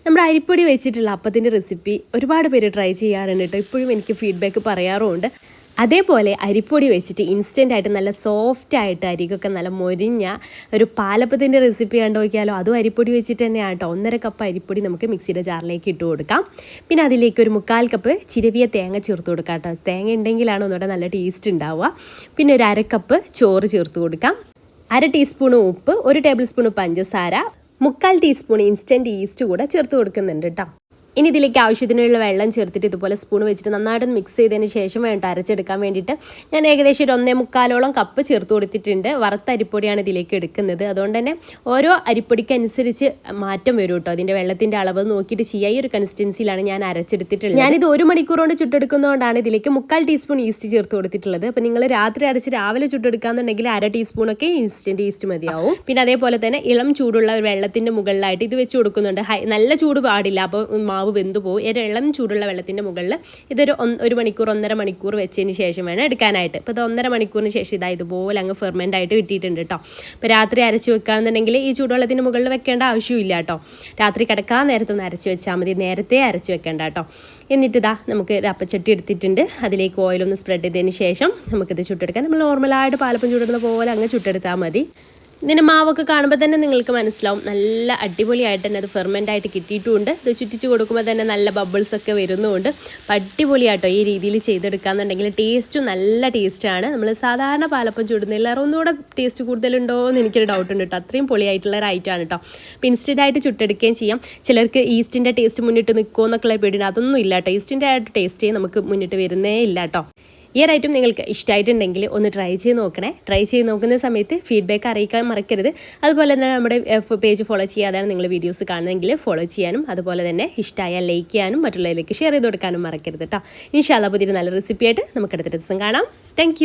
നമ്മുടെ അരിപ്പൊടി വെച്ചിട്ടുള്ള അപ്പത്തിൻ്റെ റെസിപ്പി ഒരുപാട് പേര് ട്രൈ ചെയ്യാറുണ്ട് കേട്ടോ. ഇപ്പോഴും എനിക്ക് ഫീഡ്ബാക്ക് പറയാറുമുണ്ട്. അതേപോലെ അരിപ്പൊടി വെച്ചിട്ട് ഇൻസ്റ്റൻ്റ് ആയിട്ട് നല്ല സോഫ്റ്റ് ആയിട്ട് അരികൊക്കെ നല്ല മൊരിഞ്ഞ ഒരു പാലപ്പത്തിൻ്റെ റെസിപ്പി കണ്ടു നോക്കിയാലോ. അതും അരിപ്പൊടി വെച്ചിട്ട് തന്നെയാണ് കേട്ടോ. 1.5 കപ്പ് അരിപ്പൊടി നമുക്ക് മിക്സിയുടെ ജാറിലേക്ക് ഇട്ട് കൊടുക്കാം. പിന്നെ അതിലേക്ക് ഒരു 3/4 കപ്പ് ചിരവിയ തേങ്ങ ചേർത്ത് കൊടുക്കാം കേട്ടോ. തേങ്ങ ഉണ്ടെങ്കിലാണ് ഒന്നുകൂടെ നല്ല ടേസ്റ്റ് ഉണ്ടാവുക. പിന്നെ ഒരു 1/2 കപ്പ് ചോറ് ചേർത്ത് കൊടുക്കാം. 1/2 ടീസ്പൂൺ ഉപ്പ്, 1 ടേബിൾ സ്പൂൺ പഞ്ചസാര, 3/4 ടീസ്പൂൺ ഇൻസ്റ്റൻറ്റ് ഈസ്റ്റ് കൂടെ ചേർത്ത് കൊടുക്കുന്നുണ്ട് കേട്ടോ. ഇനി ഇതിലേക്ക് ആവശ്യത്തിനുള്ള വെള്ളം ചേർത്തിട്ട് ഇതുപോലെ സ്പൂൺ വെച്ചിട്ട് നന്നായിട്ട് മിക്സ് ചെയ്തതിന് ശേഷം വേണ്ട അരച്ചെടുക്കാൻ വേണ്ടിയിട്ട് ഞാൻ ഏകദേശം ഒരു 1.25 കപ്പ് ചേർത്ത് കൊടുത്തിട്ടുണ്ട്. വറുത്ത അരിപ്പൊടിയാണ് ഇതിലേക്ക് എടുക്കുന്നത്. അതുകൊണ്ട് തന്നെ ഓരോ അരിപ്പൊടിക്കനുസരിച്ച് മാറ്റം വരും കേട്ടോ. അതിൻ്റെ വെള്ളത്തിൻ്റെ അളവ് നോക്കിയിട്ട് ചെയ്യുക. ഈ ഒരു കൺസിസ്റ്റൻസിയിലാണ് ഞാൻ അരച്ചെടുത്തിട്ടുള്ളത്. ഞാനിത് 1 മണിക്കൂർ കൊണ്ട് ചുട്ടെടുക്കുന്നതുകൊണ്ടാണ് ഇതിലേക്ക് 3/4 ടീസ്പൂൺ ഈസ്റ്റ് ചേർത്ത് കൊടുത്തിട്ടുള്ളത്. അപ്പോൾ നിങ്ങൾ രാത്രി അരച്ച് രാവിലെ ചുട്ടെടുക്കാന്നുണ്ടെങ്കിൽ 1/2 ടീസ്പൂണൊക്കെ ഇൻസ്റ്റൻറ്റ് ഈസ്റ്റ് മതിയാവും. പിന്നെ അതേപോലെ തന്നെ ഇളം ചൂടുള്ള ഒരു വെള്ളത്തിൻ്റെ മുകളിലായിട്ട് ഇത് വെച്ച് കൊടുക്കുന്നുണ്ട്. നല്ല ചൂട് പാടില്ല, അപ്പോൾ മാവ് വെന്തു പോകും. ഒരു ഇളം ചൂടുള്ള വെള്ളത്തിൻ്റെ മുകളിൽ ഇതൊരു 1 മണിക്കൂർ 1.5 മണിക്കൂർ വെച്ചതിന് ശേഷം വേണം എടുക്കാനായിട്ട്. ഇപ്പോൾ ഇത് 1.5 മണിക്കൂറിന് ശേഷം ഇതുപോലെ അങ്ങ് ഫെർമെൻ്റ് ആയിട്ട് കിട്ടിയിട്ടുണ്ട് കേട്ടോ. ഇപ്പോൾ രാത്രി അരച്ച് വെക്കുകയാണെന്നുണ്ടെങ്കിൽ ഈ ചൂടുവെള്ളത്തിൻ്റെ മുകളിൽ വെക്കേണ്ട ആവശ്യമില്ല കേട്ടോ. രാത്രി കിടക്കാൻ നേരത്തൊന്ന് അരച്ച് വെച്ചാൽ മതി, നേരത്തെ അരച്ച് വെക്കേണ്ട കേട്ടോ. എന്നിട്ട് നമുക്ക് ഒരു അപ്പച്ചട്ടി എടുത്തിട്ടുണ്ട്. അതിലേക്ക് ഓയിലൊന്ന് സ്പ്രെഡ് ചെയ്തതിന് ശേഷം നമുക്കിത് ചുട്ടെടുക്കാം. നമ്മൾ നോർമലായിട്ട് പാലപ്പം ചുടുന്ന പോലെ അങ്ങ് ചുട്ടെടുത്താൽ മതി. ഇതിൻ്റെ മാവൊക്കെ കാണുമ്പോൾ തന്നെ നിങ്ങൾക്ക് മനസ്സിലാവും നല്ല അടിപൊളിയായിട്ട് തന്നെ അത് ഫെർമെൻ്റ് ആയിട്ട് കിട്ടിയിട്ടുമുണ്ട്. ഇത് ചുറ്റിച്ച് കൊടുക്കുമ്പോൾ തന്നെ നല്ല ബബിൾസൊക്കെ വരുന്നുമുണ്ട്. അടിപൊളിയാട്ടോ ഈ രീതിയിൽ ചെയ്തെടുക്കാന്നുണ്ടെങ്കിൽ ടേസ്റ്റും നല്ല ടേസ്റ്റാണ്. നമ്മൾ സാധാരണ പാലപ്പം ചുടുന്നില്ല, ഒന്നുകൂടെ ടേസ്റ്റ് കൂടുതലുണ്ടോ എന്ന് എനിക്കൊരു ഡൗട്ട് ഉണ്ട് കേട്ടോ. അത്രയും പൊളിയായിട്ടുള്ള ഒരു ഐറ്റമാണ് കേട്ടോ. അപ്പോൾ ഇൻസ്റ്റൻ്റായിട്ട് ചുട്ടെടുക്കുകയും ചെയ്യാം. ചിലർക്ക് ഈസ്റ്റിൻ്റെ ടേസ്റ്റ് മുന്നിട്ട് നിൽക്കുമോ എന്നൊക്കെയുള്ള പേടിയുണ്ട്. അതൊന്നും ഇല്ല കേട്ടോ. ഈസ്റ്റിൻ്റെ ആയിട്ട് ടേസ്റ്റേ നമുക്ക് മുന്നിട്ട് വരുന്നേ ഇല്ല കേട്ടോ. ഈ ഒരു ഐറ്റം നിങ്ങൾക്ക് ഇഷ്ടമായിട്ടുണ്ടെങ്കിൽ ഒന്ന് ട്രൈ ചെയ്ത് നോക്കണേ. ട്രൈ ചെയ്ത് നോക്കുന്ന സമയത്ത് ഫീഡ്ബാക്ക് അറിയിക്കാൻ മറക്കരുത്. അതുപോലെ തന്നെ നമ്മുടെ പേജ് ഫോളോ ചെയ്യാതാണ് നിങ്ങൾ വീഡിയോസ് കാണുന്നതെങ്കിൽ ഫോളോ ചെയ്യാനും, അതുപോലെ തന്നെ ഇഷ്ടമായാൽ ലൈക്ക് ചെയ്യാനും മറ്റുള്ളവരിലേക്ക് ഷെയർ ചെയ്ത് കൊടുക്കാനും മറക്കരുത് കേട്ടോ. ഇൻഷാ അല്ലാഹ് പുതിയൊരു നല്ല റെസിപ്പിയായിട്ട് നമുക്ക് അടുത്ത ദിവസം കാണാം. താങ്ക്